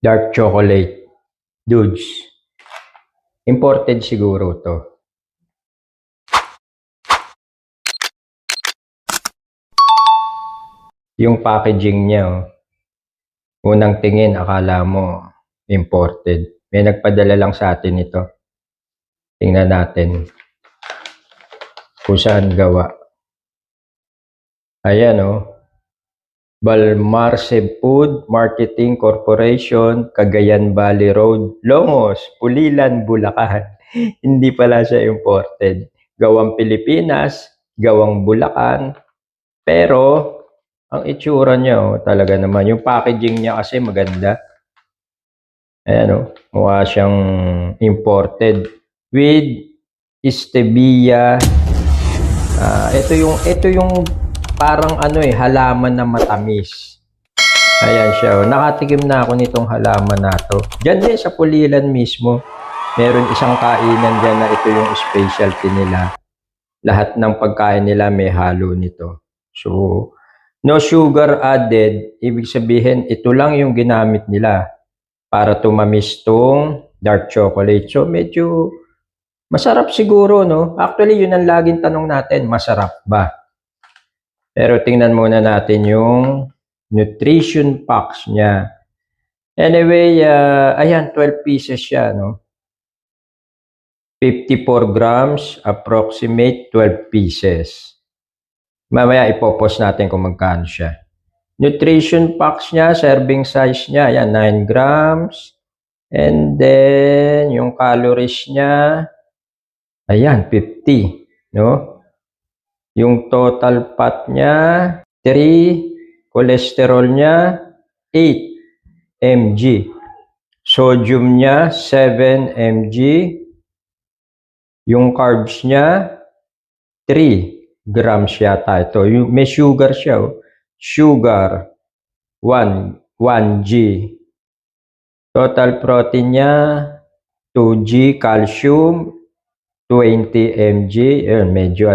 Dark chocolate. Dudes. Imported siguro to. Yung packaging niya, oh. Unang tingin, akala mo imported. May nagpadala lang sa atin ito. Tingnan natin kung saan gawa. Ayan, oh. Balmarce Food Marketing Corporation, Cagayan Valley Road, Longos, Pulilan, Bulacan. Hindi pala siya imported. Gawang Pilipinas, gawang Bulacan. Pero, ang itsura niya, oh, talaga naman. Yung packaging niya kasi maganda. Ayan, oh. Mukha siyang imported. With stevia. Ito yung parang halaman na matamis. Ayan siya, oh. Nakatikim na ako nitong halaman na to. Diyan din sa Pulilan mismo. Meron isang kainan dyan na ito yung specialty nila. Lahat ng pagkain nila may halo nito. So, no sugar added. Ibig sabihin, ito lang yung ginamit nila para tumamis tong dark chocolate. So, medyo masarap siguro, no? Actually, yun ang laging tanong natin, masarap ba? Pero tingnan muna natin yung nutrition packs niya. Anyway, ayan, 12 pieces siya, no? 54 grams, approximate 12 pieces. Mamaya ipopost natin kung magkano siya. Nutrition packs niya, serving size niya, ayan, 9 grams. And then, yung calories niya, ayan, 50, no? Yung total fat niya, 3. Cholesterol niya, 8 mg. Sodium niya, 7 mg. Yung carbs niya, 3 grams yata ito. May sugar siya, oh. Sugar, 1 g. Total protein niya, 2 g. Calcium, 20 mg. Yun, medyo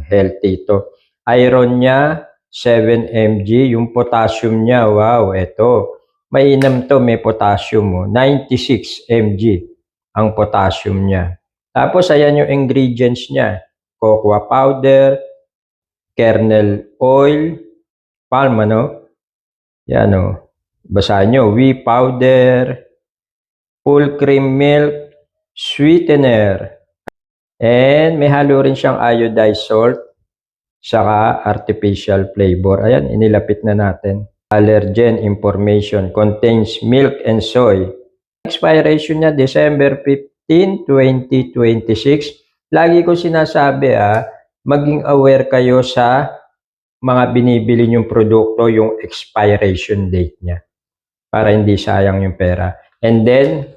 healthy ito. Iron niya, 7 mg. Yung potassium niya, wow, ito. Mainam to, may potassium, oh. 96 mg ang potassium niya. Tapos, ayan yung ingredients niya. Cocoa powder, kernel oil, palm, Yan, oh. Basahin nyo, whey powder, full cream milk, sweetener, and may halo rin siyang iodized salt, saka artificial flavor. Ayan, inilapit na natin. Allergen information, contains milk and soy. Expiration niya, December 15, 2026. Lagi ko sinasabi, maging aware kayo sa mga binibili nyong produkto, yung expiration date niya. Para hindi sayang yung pera. And then,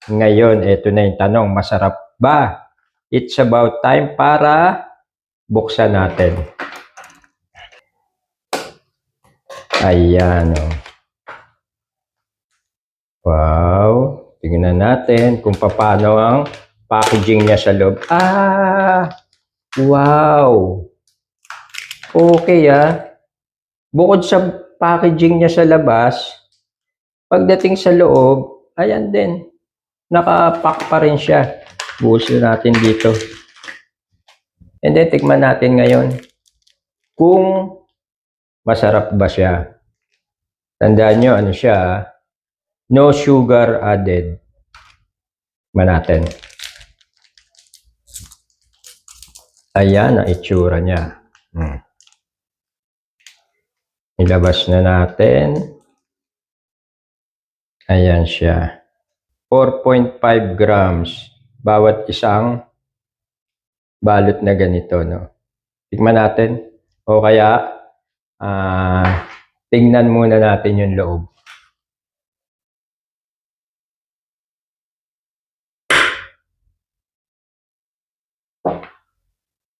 ngayon, ito na yung tanong, masarap ba? It's about time para buksan natin. Ayan, oh. Wow. Tingnan natin kung paano ang packaging niya sa loob. Wow. Okay, Bukod sa packaging niya sa labas, pagdating sa loob, ayan din. Nakapack pa rin siya. Buhusin natin dito. And then, tikman natin ngayon kung masarap ba siya. Tandaan nyo, siya, no sugar added. Tikman natin. Ayan ang itsura niya. Ilabas na natin. Ayan siya. 4.5 grams bawat isang balot na ganito, no? Tikman natin. O kaya, tingnan muna natin yung loob.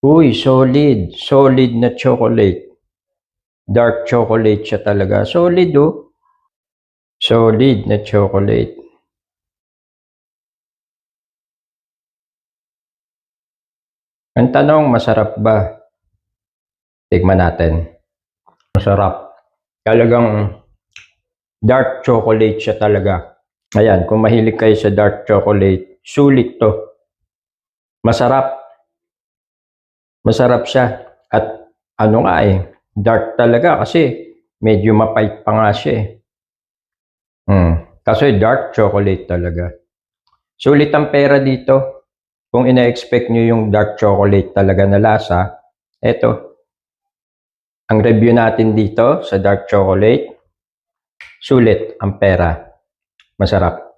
Uy, solid. Solid na chocolate. Dark chocolate siya talaga. Solid, oh. Solid na chocolate. Ang tanong, masarap ba? Tikman natin. Masarap. Talagang Dark chocolate siya talaga. Ayan, kung mahilig kayo sa dark chocolate, sulit to. Masarap. Masarap siya. At ano nga dark talaga kasi medyo mapait pa nga siya Kasi dark chocolate talaga. Sulit ang pera dito. Kung ina-expect nyo yung dark chocolate talaga na lasa, eto. Ang review natin dito sa dark chocolate, sulit ang pera. Masarap.